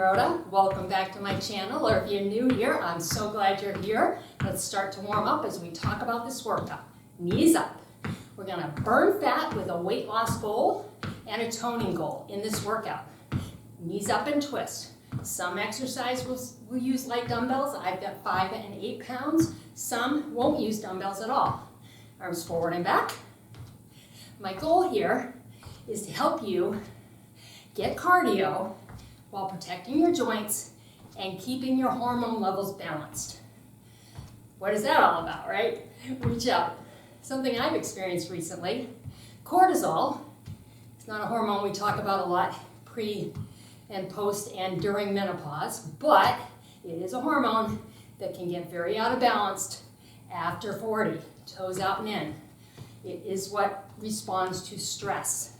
Rhoda. Welcome back to my channel, or if you're new here, I'm so glad you're here. Let's start to warm up as we talk about this workout. Knees up. We're going to burn fat with a weight loss goal and a toning goal in this workout. Knees up and twist. Some exercise will use light dumbbells. I've got 5 and 8 pounds. Some won't use dumbbells at all. Arms forward and back. My goal here is to help you get cardio while protecting your joints and keeping your hormone levels balanced. What is that all about, right? Reach out. Something I've experienced recently. Cortisol, it's not a hormone we talk about a lot pre and post and during menopause, but it is a hormone that can get very out of balance after 40, toes out and in. It is what responds to stress.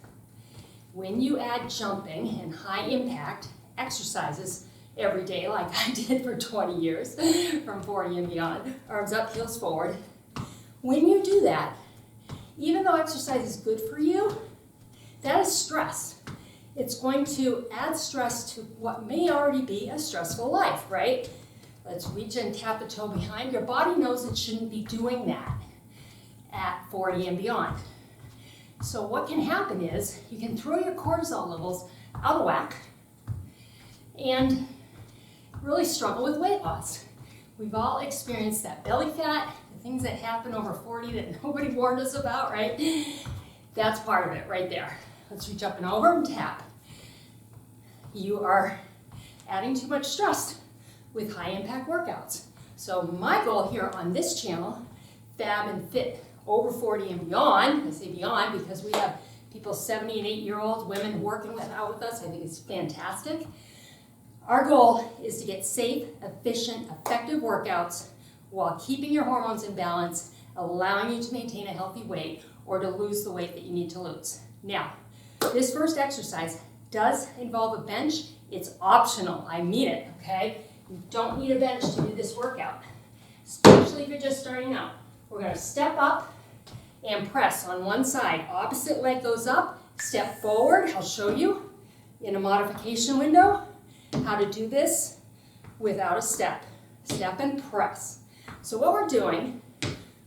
When you add jumping and high impact exercises every day, like I did for 20 years, from 40 and beyond, arms up, heels forward, when you do that, even though exercise is good for you, that is stress. It's going to add stress to what may already be a stressful life, right? Let's reach and tap the toe behind. Your body knows it shouldn't be doing that at 40 and beyond. So what can happen is you can throw your cortisol levels out of whack and really struggle with weight loss. We've all experienced that belly fat, the things that happen over 40 that nobody warned us about, right? That's part of it right there. Let's reach up and over and tap. You are adding too much stress with high impact workouts. So my goal here on this channel, Fab and Fit over 40 and beyond, I say beyond because we have people 70 and 8-year-old women working out with us. I think it's fantastic. Our goal is to get safe, efficient, effective workouts while keeping your hormones in balance, allowing you to maintain a healthy weight or to lose the weight that you need to lose. Now, this first exercise does involve a bench. It's optional. I mean it, okay? You don't need a bench to do this workout, especially if you're just starting out. We're going to step up and press on one side. Opposite leg goes up, step forward. I'll show you in a modification window how to do this without a step. Step and press. So what we're doing,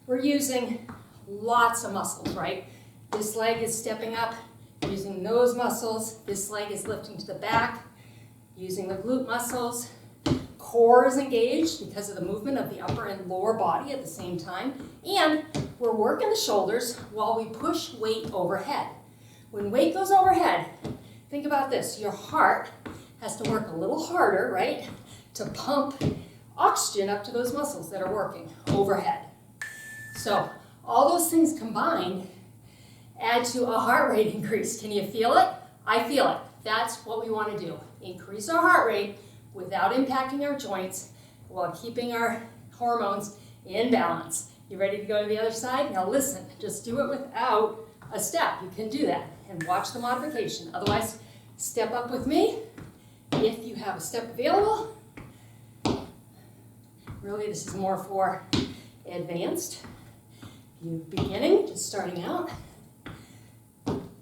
we're using lots of muscles, right? This leg is stepping up, using those muscles. This leg is lifting to the back, using the glute muscles. Core is engaged because of the movement of the upper and lower body at the same time. And we're working the shoulders while we push weight overhead. When weight goes overhead, think about this. Your heart has to work a little harder, right, to pump oxygen up to those muscles that are working overhead. So all those things combined add to a heart rate increase. Can you feel it? I feel it. That's what we want to do. Increase our heart rate without impacting our joints while keeping our hormones in balance. You ready to go to the other side? Now listen, just do it without a step. You can do that and watch the modification. Otherwise, step up with me if you have a step available. Really, this is more for advanced. You beginning, just starting out.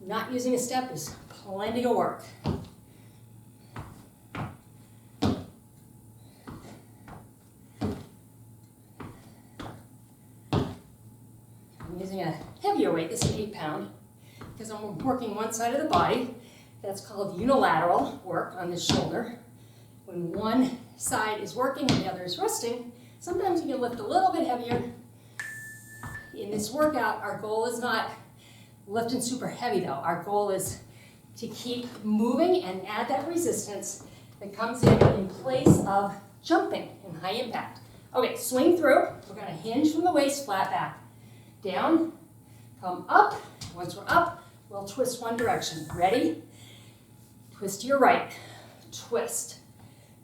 Not using a step is plenty of work. I'm using a heavier weight, this is 8 pound, because I'm working one side of the body. That's called unilateral work on this shoulder. When one side is working and the other is resting, sometimes you can lift a little bit heavier. In this workout, our goal is not lifting super heavy though. Our goal is to keep moving and add that resistance that comes in place of jumping in high impact. Okay, swing through. We're going to hinge from the waist, flat back. Down, come up. Once we're up, we'll twist one direction. Ready? Twist to your right. Twist.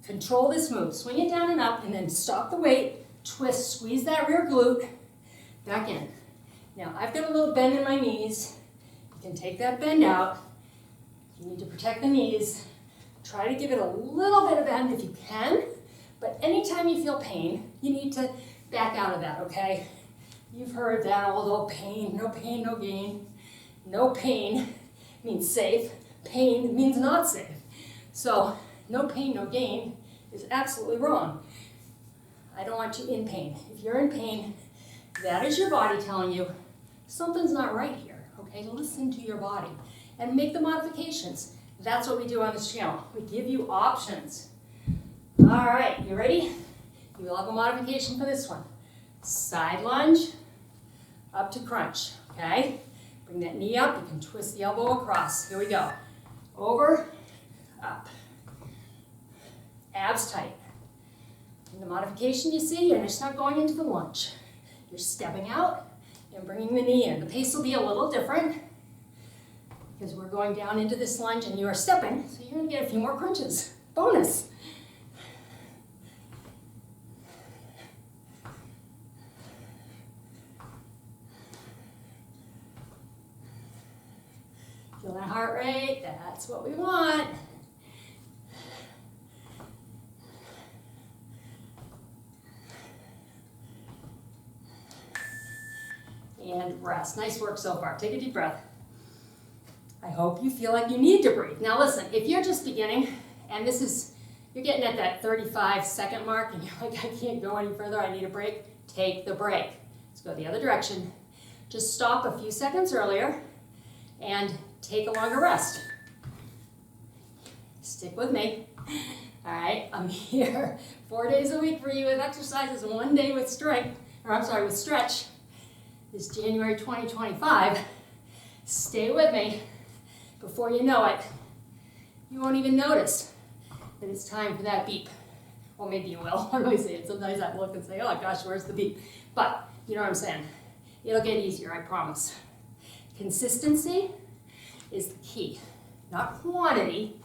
Control this move. Swing it down and up, and then stop the weight. Twist, squeeze that rear glute. Back in. Now, I've got a little bend in my knees. You can take that bend out. You need to protect the knees. Try to give it a little bit of bend if you can, but anytime you feel pain, you need to back out of that, okay? You've heard that old pain, no gain. No pain means safe. Pain means not safe. So no pain, no gain is absolutely wrong. I don't want you in pain. If you're in pain, that is your body telling you something's not right here, okay? Listen to your body and make the modifications. That's what we do on this channel. We give you options. All right, you ready? You will have a modification for this one. Side lunge, up to crunch, okay? Bring that knee up, you can twist the elbow across. Here we go. Over, up. Abs tight. In the modification you see, you're just not going into the lunge. You're stepping out and bringing the knee in. The pace will be a little different because we're going down into this lunge and you are stepping, so you're gonna get a few more crunches. Bonus. Feel that heart rate? That's what we want. And rest. Nice work so far. Take a deep breath. I hope you feel like you need to breathe. Now listen, if you're just beginning and you're getting at that 35-second mark and you're like, I can't go any further, I need a break, take the break. Let's go the other direction. Just stop a few seconds earlier and take a longer rest. Stick with me. All right, I'm here 4 days a week for you with exercises and 1 day with with stretch. This January 2025. Stay with me. Before you know it, you won't even notice that it's time for that beep. Well, maybe you will. I always say it. Sometimes I look and say, oh gosh, where's the beep? But you know what I'm saying. It'll get easier, I promise. Consistency is the key. Not quantity,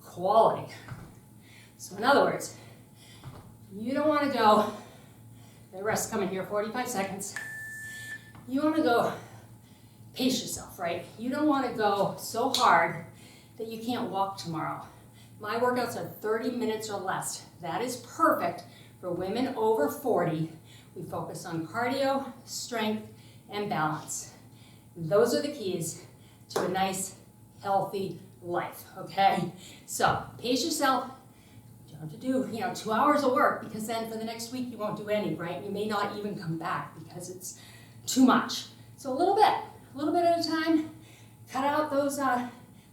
quality. So in other words, you don't want to go, the rest coming here, 45 seconds. You want to go pace yourself, right? You don't want to go so hard that you can't walk tomorrow. My workouts are 30 minutes or less. That is perfect for women over 40. We focus on cardio, strength, and balance. Those are the keys to a nice, healthy life, okay? So pace yourself. You don't have to do 2 hours of work because then for the next week you won't do any, right? You may not even come back because it's too much. So a little bit at a time. Cut out those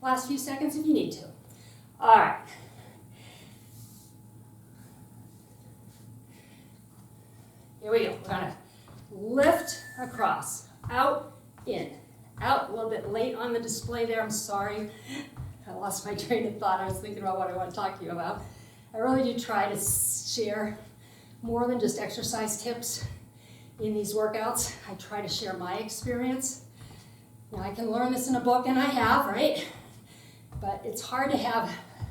last few seconds if you need to. All right. Here we go. We're gonna lift across, out, in, out. A little bit late on the display there. I'm sorry. I lost my train of thought. I was thinking about what I want to talk to you about. I really do try to share more than just exercise tips in these workouts. I try to share my experience. Now I can learn this in a book, and I have, right? But it's hard to have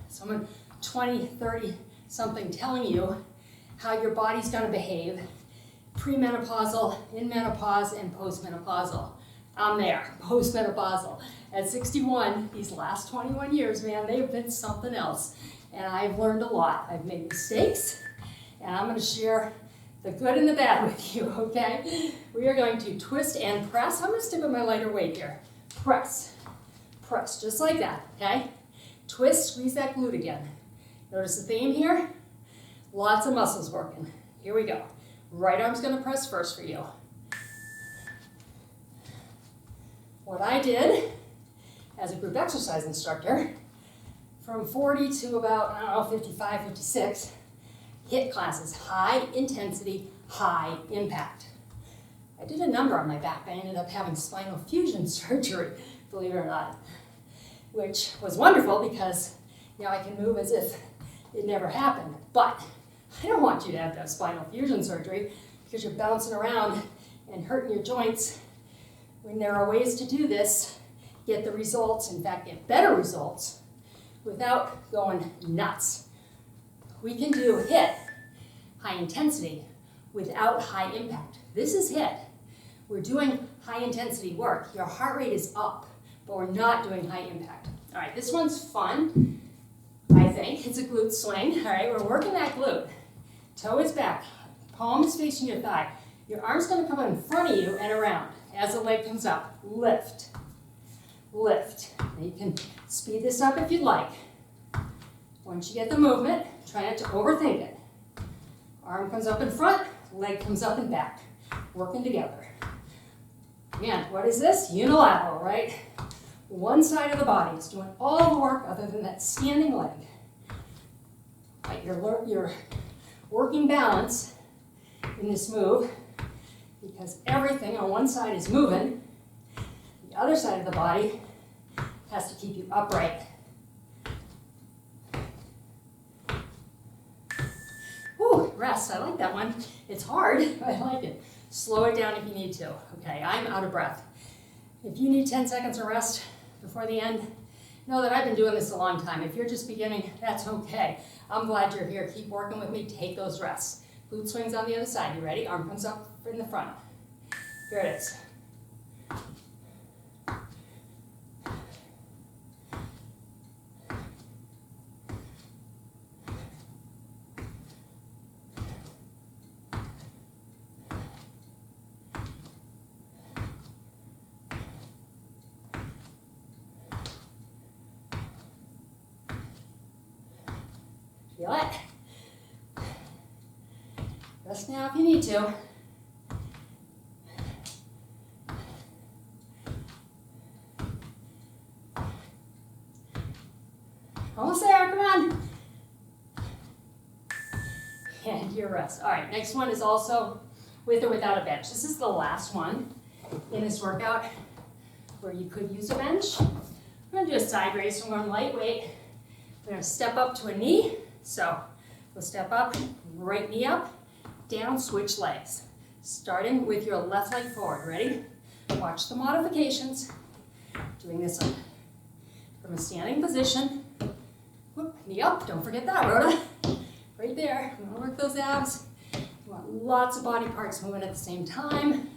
someone 20, 30 something telling you how your body's gonna behave premenopausal, in menopause, and postmenopausal. I'm there, postmenopausal. At 61, these last 21 years, man, they've been something else. And I've learned a lot. I've made mistakes, and I'm gonna share the good and the bad with you, okay? We are going to twist and press. I'm gonna stick with my lighter weight here. Press, just like that, okay? Twist, squeeze that glute again. Notice the theme here? Lots of muscles working. Here we go. Right arm's gonna press first for you. What I did as a group exercise instructor, from 40 to about, 55, 56, HIIT classes, high intensity, high impact. I did a number on my back. I ended up having spinal fusion surgery, believe it or not, which was wonderful because now I can move as if it never happened. But I don't want you to have to have spinal fusion surgery because you're bouncing around and hurting your joints. When there are ways to do this, get the results, in fact, get better results without going nuts. We can do HIIT, high intensity, without high impact. This is HIIT. We're doing high intensity work. Your heart rate is up, but we're not doing high impact. All right, this one's fun, I think. It's a glute swing. All right, we're working that glute. Toe is back, palm is facing your thigh. Your arm's gonna come in front of you and around as the leg comes up. Lift, lift. Now you can speed this up if you'd like. Once you get the movement, try not to overthink it. Arm comes up in front, leg comes up and back. Working together. Again, what is this? Unilateral, right? One side of the body is doing all the work other than that standing leg. Right, you're working balance in this move because everything on one side is moving. The other side of the body has to keep you upright. Whew, rest, I like that one. It's hard, but I like it. Slow it down if you need to. Okay, I'm out of breath. If you need 10 seconds of rest before the end, know that I've been doing this a long time. If you're just beginning, that's okay. I'm glad you're here. Keep working with me. Take those rests. Glute swings on the other side. You ready? Arm comes up in the front. Here it is. Feel it? Rest now if you need to. Almost there, come on. And your rest. All right, next one is also with or without a bench. This is the last one in this workout where you could use a bench. We're gonna do a side raise, so we're going lightweight. We're gonna step up to a knee. So we'll step up, right knee up, down, switch legs. Starting with your left leg forward. Ready? Watch the modifications. Doing this one from a standing position. Whoop, knee up, don't forget that, Rhoda. Right there, we wanna work those abs. You want lots of body parts moving at the same time.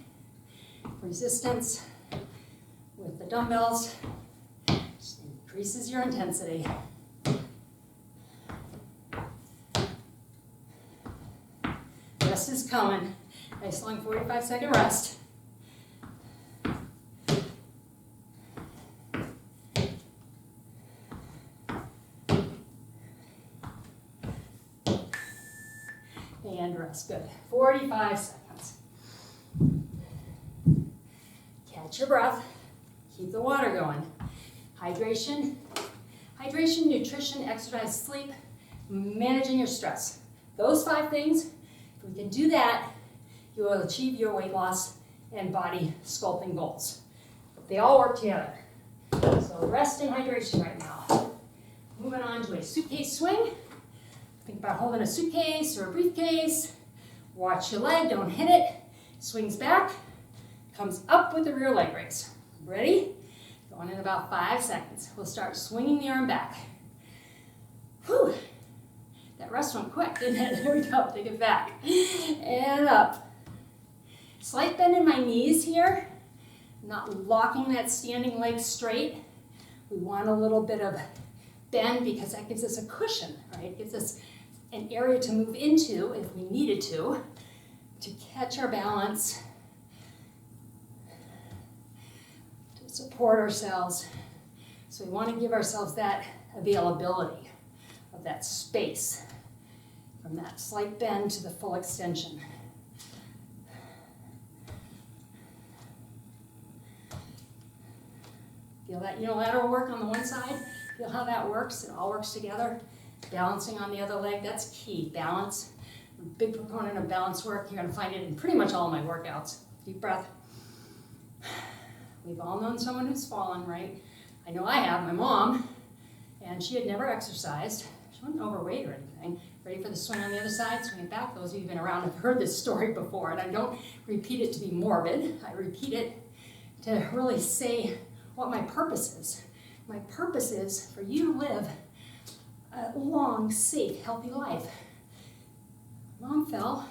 Resistance with the dumbbells. Just increases your intensity. Rest is coming. Nice long 45-second rest. And rest, good. 45 seconds. Catch your breath. Keep the water going. Hydration, nutrition, exercise, sleep, managing your stress. Those 5 things, if we can do that, you will achieve your weight loss and body sculpting goals. They all work together. So rest and hydration right now. Moving on to a suitcase swing. Think about holding a suitcase or a briefcase. Watch your leg, don't hit it. Swings back, comes up with the rear leg raise. Ready? Going in about 5 seconds. We'll start swinging the arm back. Whew. That rest went quick, didn't it? There we go, take it back. And up. Slight bend in my knees here. Not locking that standing leg straight. We want a little bit of bend because that gives us a cushion, right? It gives us an area to move into if we needed to catch our balance, to support ourselves. So we want to give ourselves that availability of that space from that slight bend to the full extension. Feel that unilateral work on the one side? Feel how that works? It all works together. Balancing on the other leg, that's key. Balance. I'm a big proponent of balance work. You're going to find it in pretty much all of my workouts. Deep breath. We've all known someone who's fallen, right? I know I have, my mom, and she had never exercised. She wasn't overweight or anything. Ready for the swing on the other side? Swing it back. Those of you who've been around have heard this story before, and I don't repeat it to be morbid. I repeat it to really say what my purpose is. My purpose is for you to live a long, safe, healthy life. Mom fell,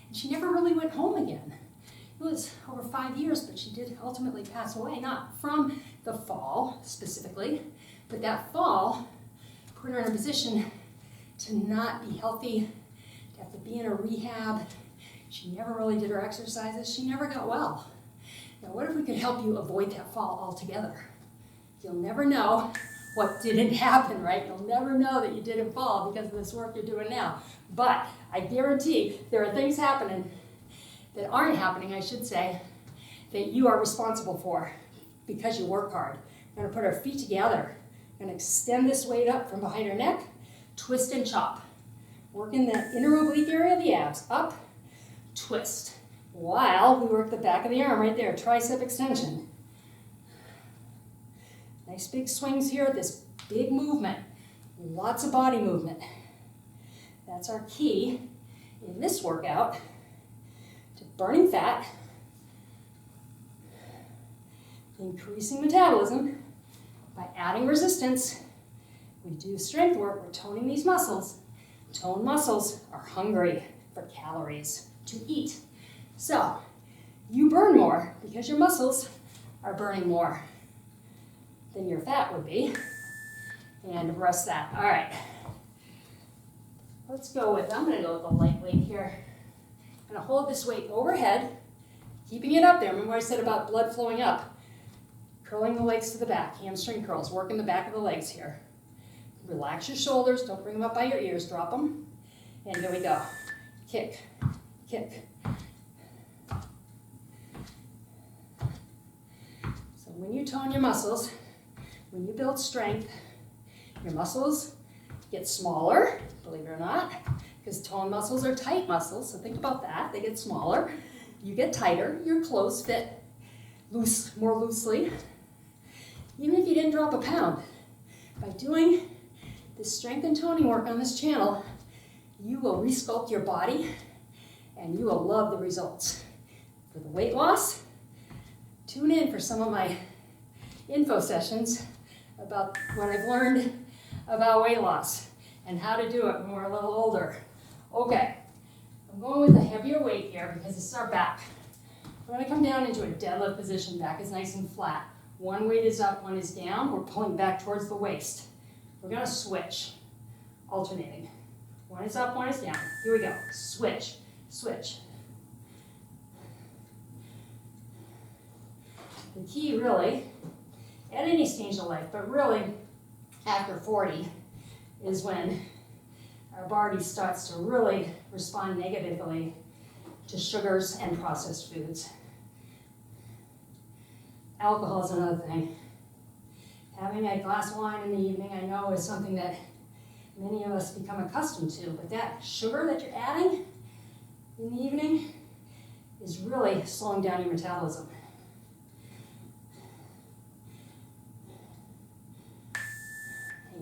and she never really went home again. It was over 5 years, but she did ultimately pass away, not from the fall specifically, but that fall put her in a position to not be healthy, to have to be in a rehab. She never really did her exercises. She never got well. Now, what if we could help you avoid that fall altogether? You'll never know what didn't happen, right? You'll never know that you didn't fall because of this work you're doing now. But I guarantee there are things happening that aren't happening, I should say, that you are responsible for because you work hard. We're gonna put our feet together. We're gonna extend this weight up from behind our neck, twist and chop. Working the inner oblique area of the abs. Up, twist. While we work the back of the arm right there, tricep extension. Nice big swings here, this big movement. Lots of body movement. That's our key in this workout to burning fat, increasing metabolism by adding resistance. We do strength work, we're toning these muscles. Toned muscles are hungry for calories to eat. So you burn more because your muscles are burning more than your fat would be. And rest that. All right. Let's go with, I'm gonna go with the light weight here. I'm gonna hold this weight overhead, keeping it up there. Remember what I said about blood flowing up? Curling the legs to the back, hamstring curls, working the back of the legs here. Relax your shoulders, don't bring them up by your ears, drop them. And here we go. Kick, kick. So when you tone your muscles, when you build strength, your muscles get smaller, believe it or not, because toned muscles are tight muscles, so think about that. They get smaller, you get tighter, your clothes fit more loosely, even if you didn't drop a pound. By doing this strength and toning work on this channel, you will resculpt your body and you will love the results. For the weight loss, tune in for some of my info sessions about what I've learned about weight loss and how to do it when we're a little older. Okay, I'm going with a heavier weight here because this is our back. We're going to come down into a deadlift position. Back is nice and flat. One weight is up, one is down. We're pulling back towards the waist. We're going to switch, alternating. One is up, one is down. Here we go. Switch, switch. The key really, at any stage of life, but really after 40, is when our body starts to really respond negatively to sugars and processed foods. Alcohol is another thing. Having a glass of wine in the evening, I know, is something that many of us become accustomed to, but that sugar that you're adding in the evening is really slowing down your metabolism.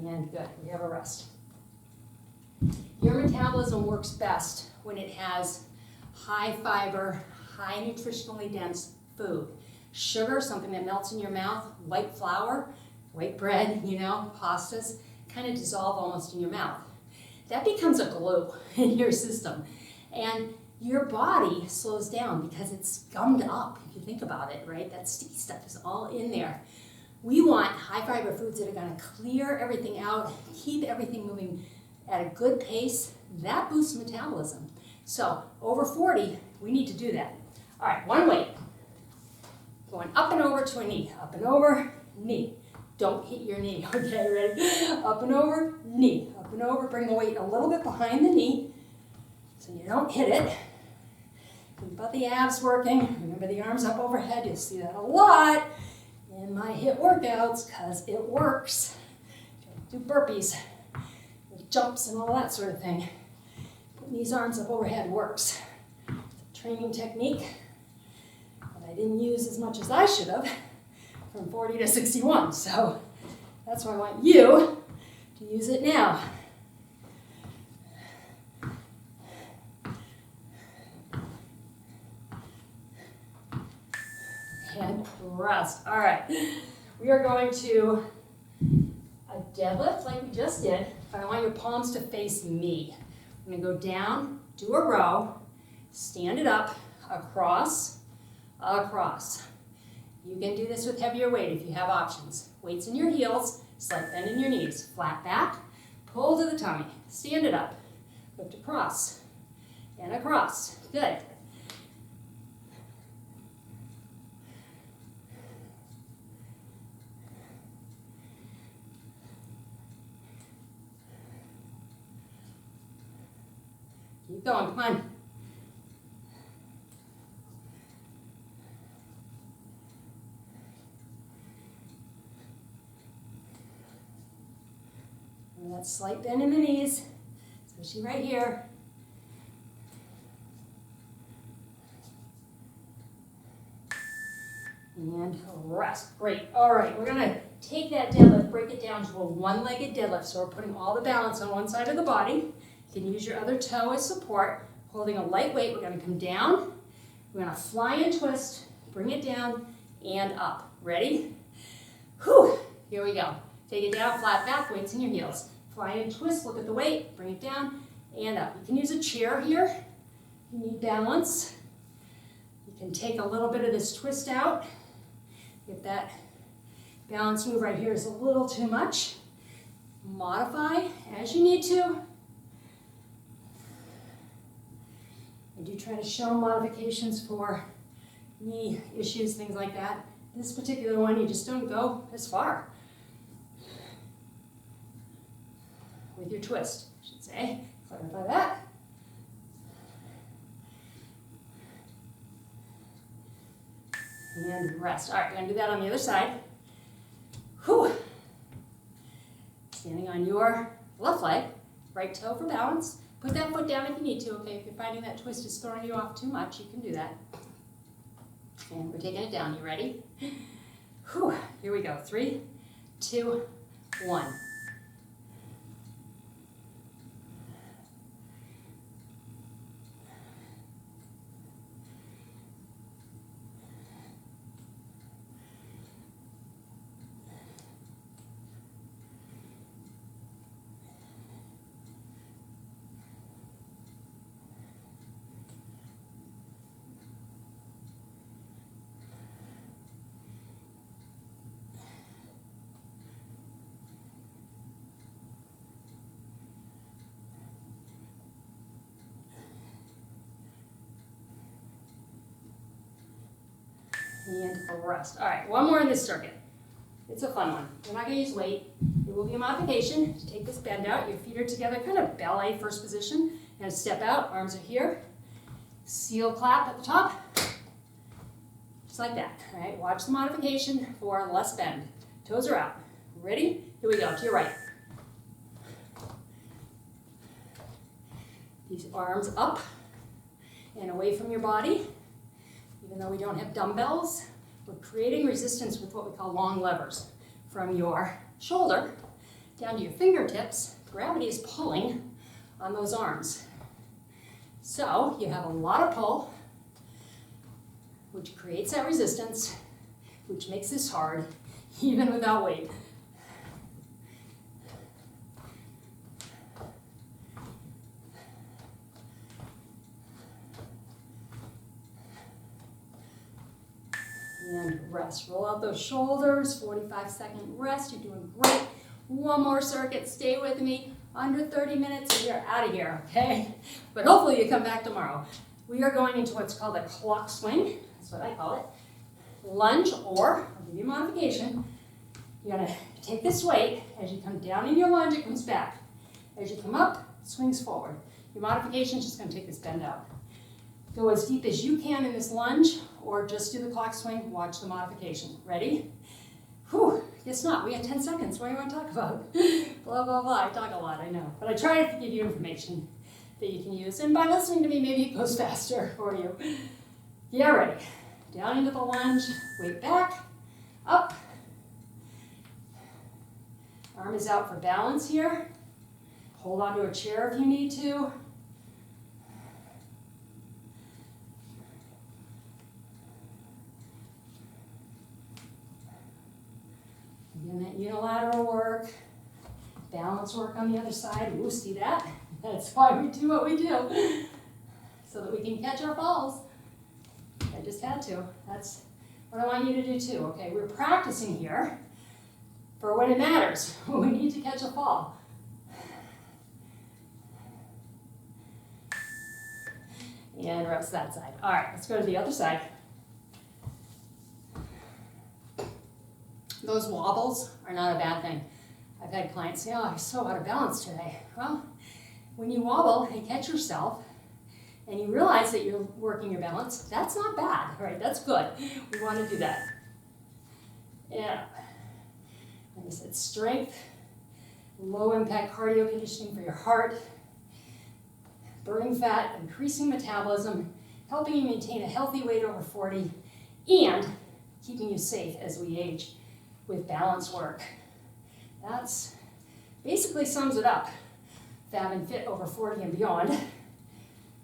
And good, we have a rest. Your metabolism works best when it has high fiber, high nutritionally dense food. Sugar, something that melts in your mouth, white flour, white bread, pastas, kind of dissolve almost in your mouth. That becomes a glue in your system. And your body slows down because it's gummed up, if you think about it, right? That sticky stuff is all in there. We want high fiber foods that are going to clear everything out, keep everything moving at a good pace. That boosts metabolism. So over 40, we need to do that. All right, one weight. Going up and over to a knee. Up and over, knee. Don't hit your knee, okay, ready? Up and over, knee. Up and over, bring the weight a little bit behind the knee so you don't hit it. Think about the abs working. Remember the arms up overhead. You'll see that a lot in my HIIT workouts because it works. Do burpees with jumps and all that sort of thing. Putting these arms up overhead works. It's a training technique that I didn't use as much as I should have from 40 to 61. So that's why I want you to use it now. And rest. All right, we are going to a deadlift like we just did, but I want your palms to face me. I'm gonna go down, do a row, stand it up, across, across. You can do this with heavier weight if you have options. Weights in your heels, slight bend in your knees, flat back, pull to the tummy, stand it up, lift across, and across. Good. Keep going, come on. And that slight bend in the knees, especially right here. And rest. Great. All right, we're going to take that deadlift, break it down to a one-legged deadlift. So we're putting all the balance on one side of the body. You can use your other toe as support. Holding a light weight, we're going to come down. We're going to fly and twist, bring it down and up. Ready? Whew. Here we go. Take it down, flat back, weights in your heels. Fly and twist, look at the weight, bring it down and up. You can use a chair here. You need balance. You can take a little bit of this twist out. If that balance move right here is a little too much, modify as you need to. I do try to show modifications for knee issues, things like that. This particular one, you just don't go as far with your twist, I should say. Clarify that. And rest. All right, we're going to do that on the other side. Whew. Standing on your left leg, right toe for balance. Put that foot down if you need to, okay? If you're finding that twist is throwing you off too much, you can do that. And we're taking it down. You ready? Whew. Here we go. 3, 2, 1. And rest. All right, one more in this circuit. It's a fun one. We're not going to use weight. It will be a modification. Take this bend out. Your feet are together, kind of ballet first position. And step out. Arms are here. Seal clap at the top. Just like that. All right, watch the modification for less bend. Toes are out. Ready? Here we go. To your right. These arms up and away from your body. Even though we don't have dumbbells, we're creating resistance with what we call long levers. From your shoulder down to your fingertips, gravity is pulling on those arms. So you have a lot of pull, which creates that resistance, which makes this hard, even without weight. And rest. Roll out those shoulders, 45-second rest. You're doing great. One more circuit. Stay with me. Under 30 minutes and you're out of here, okay? But hopefully you come back tomorrow. We are going into what's called a clock swing. That's what I call it. Lunge, or, I'll give you a modification. You're going to take this weight. As you come down in your lunge, it comes back. As you come up, it swings forward. Your modification is just going to take this bend out. Go as deep as you can in this lunge, or just do the clock swing. Watch the modification. Ready? Whew, guess not. We got 10 seconds. What do you want to talk about? Blah, blah, blah. I talk a lot, I know. But I try to give you information that you can use. And by listening to me, maybe it goes faster for you. Yeah, ready. Down into the lunge. Weight back. Up. Arm is out for balance here. Hold onto a chair if you need to. Again, that unilateral work, balance work on the other side. Ooh, see that? That's why we do what we do, so that we can catch our falls. I just had to. That's what I want you to do too, okay? We're practicing here for when it matters, when we need to catch a fall. And rest that side. All right, let's go to the other side. Those wobbles are not a bad thing. I've had clients say, oh, I'm so out of balance today. Well, when you wobble and catch yourself, and you realize that you're working your balance, that's not bad, right? That's good. We want to do that. Yeah. Like I said, strength, low impact cardio conditioning for your heart, burning fat, increasing metabolism, helping you maintain a healthy weight over 40, and keeping you safe as we age with balance work. That's basically sums it up. Fab and fit over 40 and beyond.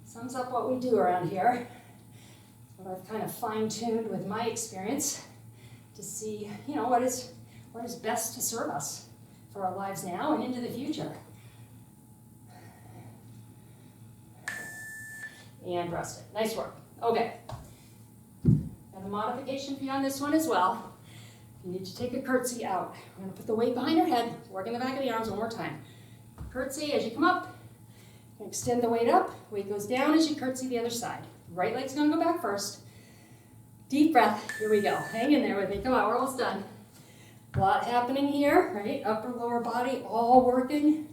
Sums up what we do around here. What I've kind of fine-tuned with my experience to see, what is best to serve us for our lives now and into the future. And rest it. Nice work. Okay. And a modification for you on this one as well. You need to take a curtsy out. We're going to put the weight behind your head, work in the back of the arms one more time. Curtsy as you come up. Extend the weight up. Weight goes down as you curtsy the other side. Right leg's going to go back first. Deep breath. Here we go. Hang in there with me. Come on, we're almost done. A lot happening here, right? Upper, lower body, all working.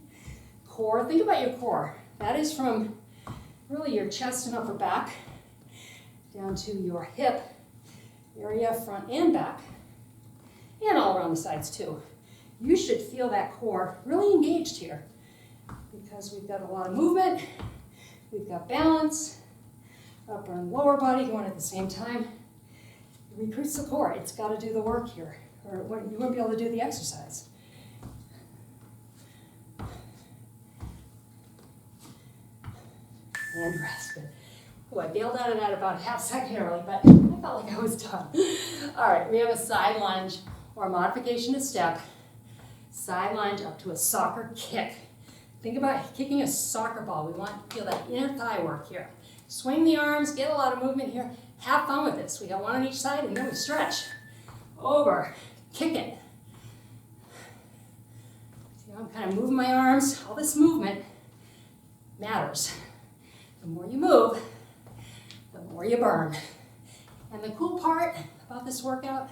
Core. Think about your core. That is from really your chest and upper back down to your hip area, front and back, and all around the sides too. You should feel that core really engaged here because we've got a lot of movement, we've got balance, upper and lower body going at the same time. It recruits the core. It's got to do the work here, or you won't be able to do the exercise. And rest. Oh, I bailed out of that about a half second early, but I felt like I was done. All right, we have a side lunge or modification to step. Side lunge up to a soccer kick. Think about kicking a soccer ball. We want to feel that inner thigh work here. Swing the arms, get a lot of movement here. Have fun with this. We got one on each side, and then we stretch. Over, kick it. See, I'm kind of moving my arms. All this movement matters. The more you move, the more you burn. And the cool part about this workout,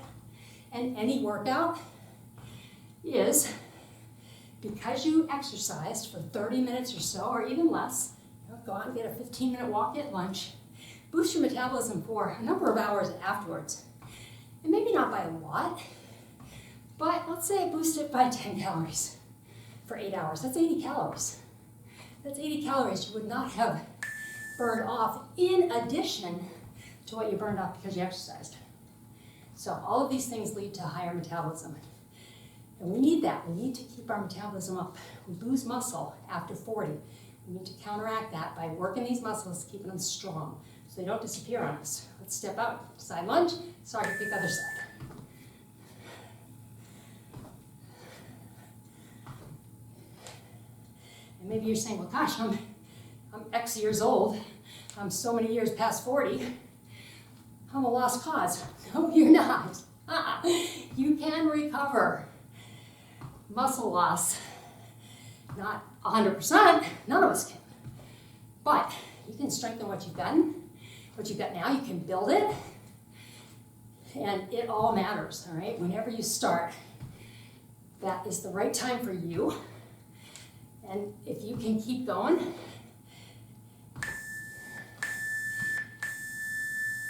and any workout, is because you exercised for 30 minutes or so, or even less, go out and get a 15-minute walk at lunch, boost your metabolism for a number of hours afterwards. And maybe not by a lot, but let's say boost it by 10 calories for 8 hours. That's 80 calories. That's 80 calories you would not have burned off in addition to what you burned off because you exercised. So all of these things lead to higher metabolism. And we need that. We need to keep our metabolism up. We lose muscle after 40. We need to counteract that by working these muscles, keeping them strong so they don't disappear on us. Let's step out. Side lunge, soccer kick other side. And maybe you're saying, well, gosh, I'm X years old. I'm so many years past 40. I'm a lost cause. No, you're not. You can recover muscle loss. Not 100%. None of us can. But you can strengthen what you've done. What you've got now, you can build it. And it all matters, all right? Whenever you start, that is the right time for you. And if you can keep going,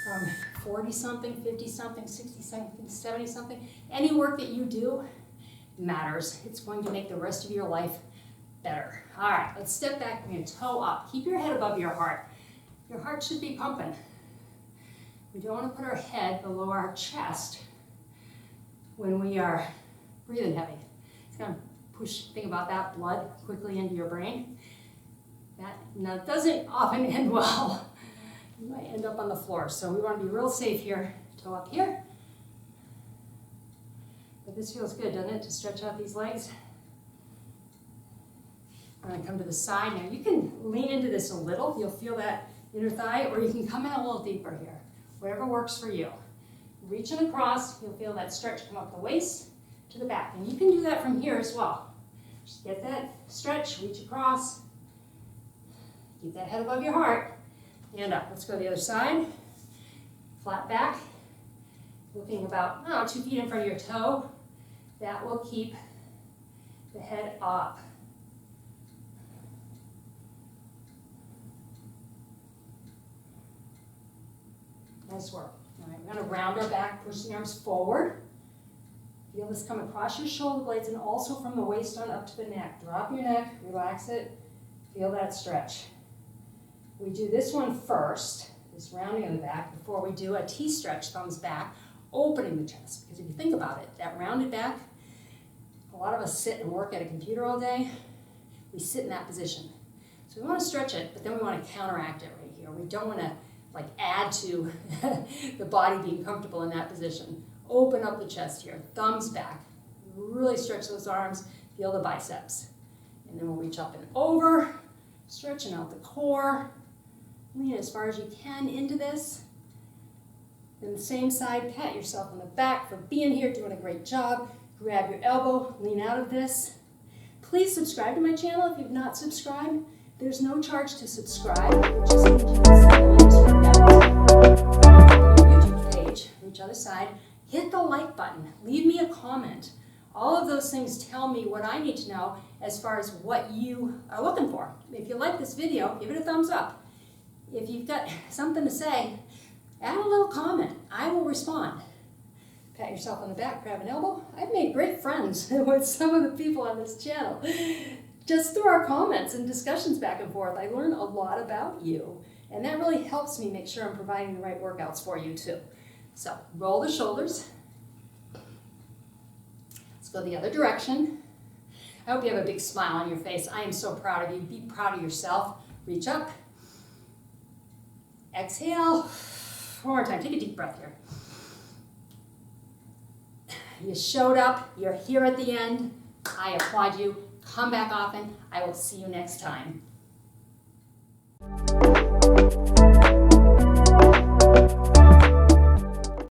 from 40-something, 50-something, 60-something, 70-something, any work that you do matters. It's going to make the rest of your life better. All right, let's step back. We're going to toe up. Keep your head above your heart. Your heart should be pumping. We don't want to put our head below our chest when we are breathing heavy. It's going to push, think about that, blood quickly into your brain. That doesn't often end well. You might end up on the floor. So we want to be real safe here. Toe up here. But this feels good, doesn't it, to stretch out these legs? I'm going to come to the side now. You can lean into this a little. You'll feel that inner thigh, or you can come in a little deeper here. Whatever works for you. Reaching across, you'll feel that stretch come up the waist to the back. And you can do that from here as well. Just get that stretch, reach across. Keep that head above your heart. And up. Let's go to the other side. Flat back. Looking about 2 feet in front of your toe. That will keep the head up. Nice work. All right, we're going to round our back, push the arms forward. Feel this come across your shoulder blades and also from the waist on up to the neck. Drop your neck, relax it, feel that stretch. We do this one first, this rounding of the back, before we do a T-stretch, thumbs back, opening the chest. Because if you think about it, that rounded back, a lot of us sit and work at a computer all day. We sit in that position. So we want to stretch it, but then we want to counteract it right here. We don't want to like add to the body being comfortable in that position. Open up the chest here, thumbs back. Really stretch those arms, feel the biceps. And then we'll reach up and over, stretching out the core. Lean as far as you can into this. Then the same side, pat yourself on the back for being here, doing a great job. Grab your elbow, lean out of this. Please subscribe to my channel if you've not subscribed. There's no charge to subscribe. Just need you to see the links right down on your YouTube page, each other side. Hit the like button, leave me a comment. All of those things tell me what I need to know as far as what you are looking for. If you like this video, give it a thumbs up. If you've got something to say, add a little comment. I will respond. Pat yourself on the back, grab an elbow. I've made great friends with some of the people on this channel. Just through our comments and discussions back and forth, I learn a lot about you. And that really helps me make sure I'm providing the right workouts for you too. So roll the shoulders. Let's go the other direction. I hope you have a big smile on your face. I am so proud of you. Be proud of yourself. Reach up. Exhale. One more time. Take a deep breath here. You showed up. You're here at the end. I applaud you. Come back often. I will see you next time.